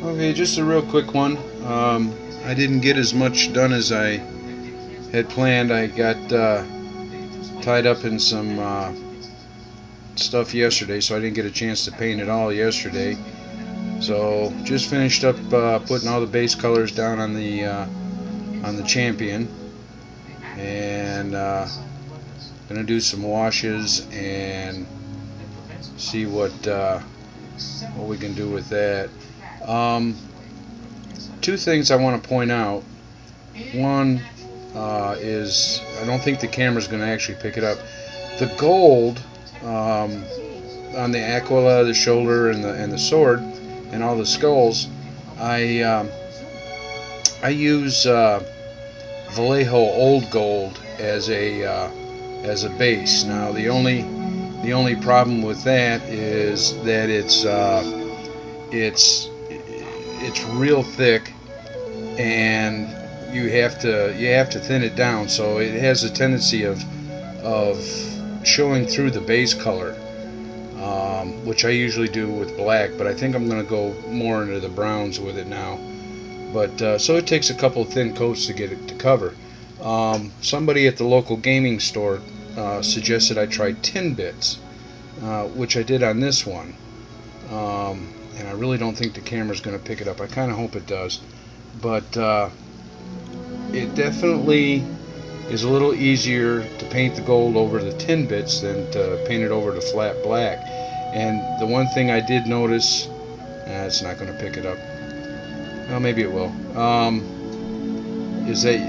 Okay, just a real quick one. I didn't get as much done as I had planned. I got tied up in some stuff yesterday, so I didn't get a chance to paint it all yesterday. So just finished up putting all the base colors down on the champion, and gonna do some washes and see what we can do with that. Two things I want to point out. One is I don't think the camera's going to actually pick it up. The gold on the aquila, the shoulder, and the sword, and all the skulls, I use Vallejo Old Gold as a base. Now the only problem with that is that it's real thick, and you have to thin it down, so it has a tendency of showing through the base color, which I usually do with black, but I think I'm going to go more into the browns with it now. But so it takes a couple of thin coats to get it to cover. Somebody at the local gaming store suggested I try tin bits, which I did on this one. And I really don't think the camera's going to pick it up. I kind of hope it does. But it definitely is a little easier to paint the gold over the tin bits than to paint it over the flat black. And the one thing I did notice, it's not going to pick it up. Well, maybe it will. Is that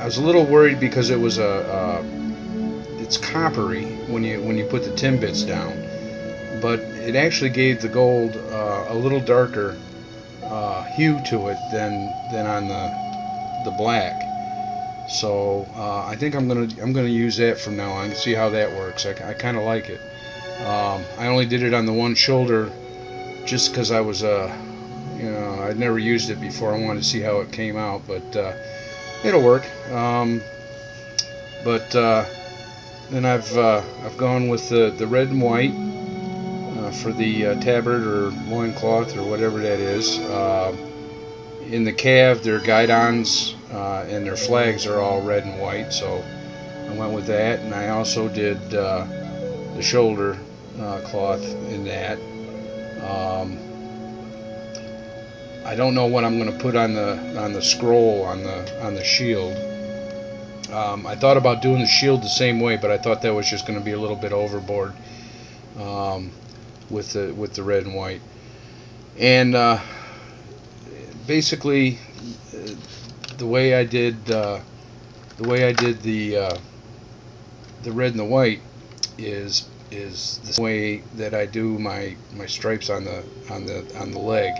I was a little worried because it was it's coppery when you put the tin bits down, but it actually gave the gold a little darker hue to it than on the black. So I think I'm gonna use that from now on. See how that works. I kind of like it. I only did it on the one shoulder just because I was I'd never used it before. I wanted to see how it came out, but it'll work. Then I've gone with the red and white for the tabard or loincloth or whatever that is. In the calf, their guidons and their flags are all red and white, so I went with that. And I also did the shoulder cloth in that. I don't know what I'm going to put on the scroll on the shield. I thought about doing the shield the same way, but I thought that was just going to be a little bit overboard with the red and white. And basically, the way I did the red and the white is the way that I do my stripes on the leg.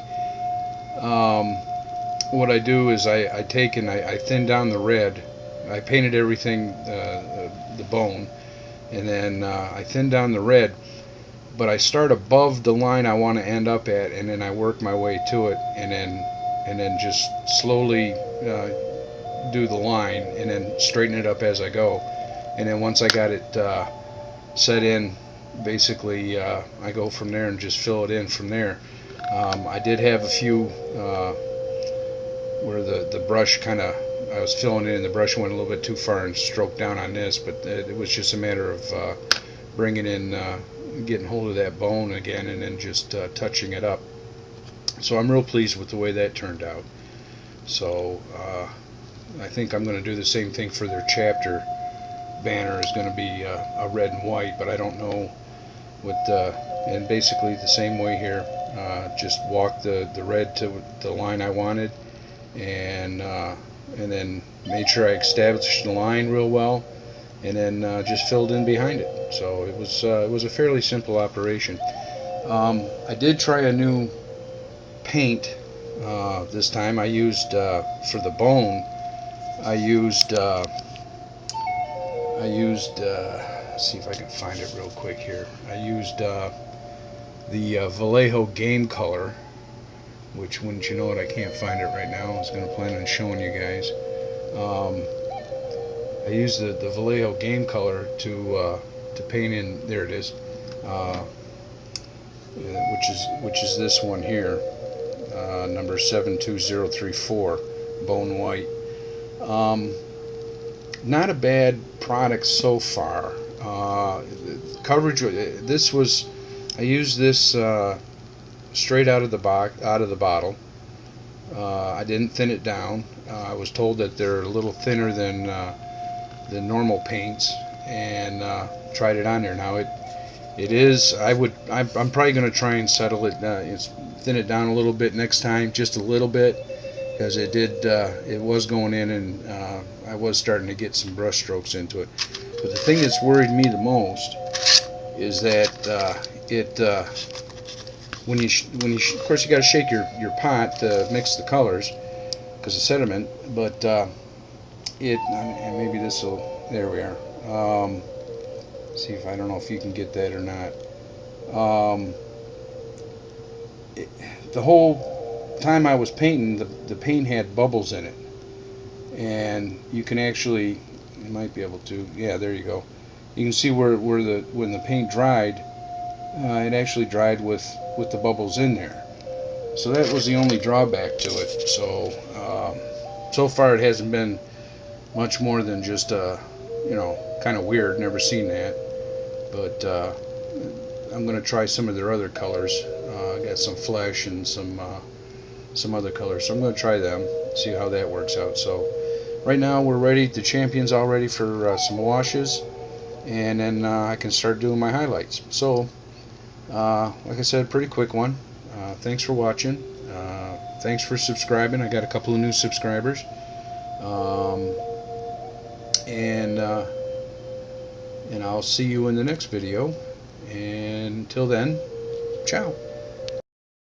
What I do is I take and I thin down the red. I painted everything, the bone, and then I thin down the red, but I start above the line I want to end up at, and then I work my way to it, and then just slowly do the line, and then straighten it up as I go. And then once I got it set in, basically I go from there and just fill it in from there. I did have a few where the brush I was filling it in, the brush went a little bit too far and stroked down on this, but it was just a matter of bringing in, getting hold of that bone again, and then just touching it up. So I'm real pleased with the way that turned out. So I think I'm going to do the same thing for their chapter banner. Is going to be a red and white, but I don't know what. And basically the same way here. Just walk the red to the line I wanted, and then made sure I established the line real well, and then just filled in behind it. So it was a fairly simple operation. I did try a new paint this time. I used for the bone. I used let's see if I can find it real quick here. I used the Vallejo Game Color, which, wouldn't you know it, I can't find it right now. I was going to plan on showing you guys. I used the Vallejo Game Color to paint in. There it is, which is this one here. number 72034, bone white. Not a bad product so far. Coverage. I used this straight out of the bottle. I didn't thin it down. I was told that they're a little thinner than normal paints, and tried it on there. Now it is. I'm probably going to try and settle it. Thin it down a little bit next time, just a little bit, because it was going in, and I was starting to get some brush strokes into it. But the thing that's worried me the most is that when you of course you got to shake your pot to mix the colors because of sediment, but and maybe this will, there we are. See if, I don't know if you can get that or not. The whole time I was painting, the paint had bubbles in it, and you can actually, you might be able to, yeah, there you go. You can see where when the paint dried, it actually dried with the bubbles in there. So that was the only drawback to it. So so far it hasn't been much more than just kind of weird. Never seen that. But I'm going to try some of their other colors. I got some flesh and some other colors, so I'm going to try them, see how that works out. So right now we're ready. The champion's all ready for some washes, and then I can start doing my highlights. So like I said, pretty quick one. Thanks for watching. Thanks for subscribing. I got a couple of new subscribers. And I'll see you in the next video. And until then, ciao.